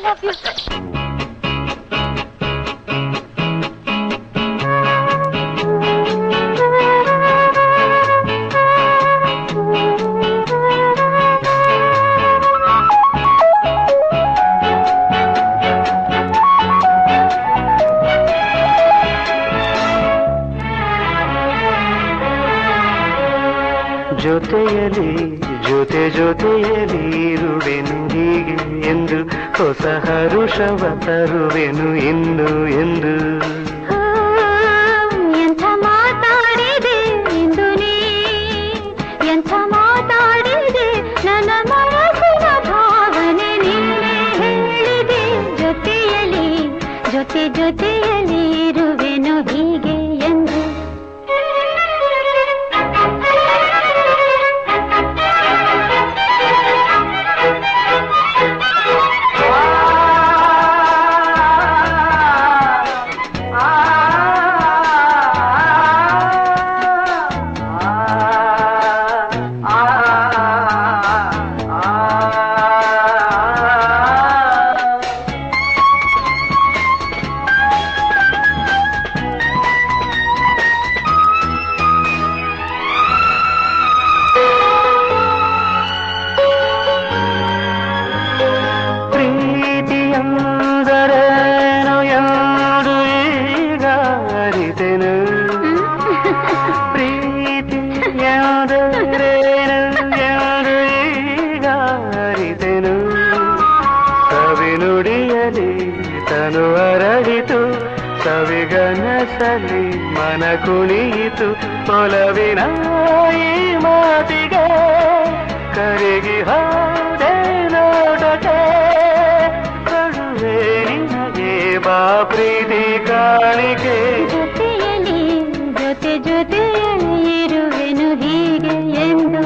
love you. ಜೊತೆಯಲಿ ಜೊತೆ ಜೊತೆಯಲಿ ಇರುವೆನು ಹೀಗೆ ಎಂದು ಹೊಸ ಹರುಷವ ತರುವೆನು ಇನ್ನು ಎಂದು ಎಂಥ ಮಾತಾಡಿದೆ ಇಂದು ನೀ ಎಂಥ ಮಾತಾಡಿದೆ ನನ್ನ ಮನಸ್ಸಿನ ಭಾವನೆ ನೀನೇ ಹೇಳಿದೆ ಜೊತೆಯಲಿ ಜೊತೆ ಜೊತೆಯಲಿ ಇರುವೆನು ಹೀಗೆ ಎಂದು ತನು ಅರಳಿತು ಸವಿಗನಸಲಿ ಮನ ಕುಣಿಯಿತು ಒಲವಿನ ಈ ಮಾತಿಗೆ ಕರಗಿ ಹೋದೆ ನೋಡಕ್ಕೆ ಕಡುವೆ ನಿನಗೆ ಬಾ ಪ್ರೀತಿ ಕಾಣಿಕೆ ಜೊತೆಯಲಿ ಜೊತೆ ಜೊತೆಯಲಿ ಇರುವೆನು ಹೀಗೆ ಎಂದು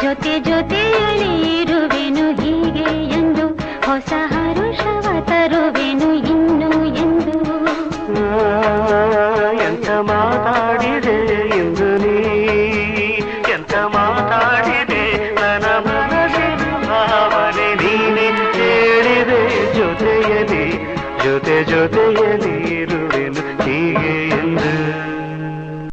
ಜೊತೆ ಜೊತೆಯಲಿ ಇರುವೆನು ಹೀಗೆ ಎಂದು ಹೊಸ ಹರುಷವ ತರುವೆನು ಇನ್ನು ಎಂದು ಎಂತ ಮಾತಾಡಿದೆ ಎಂದು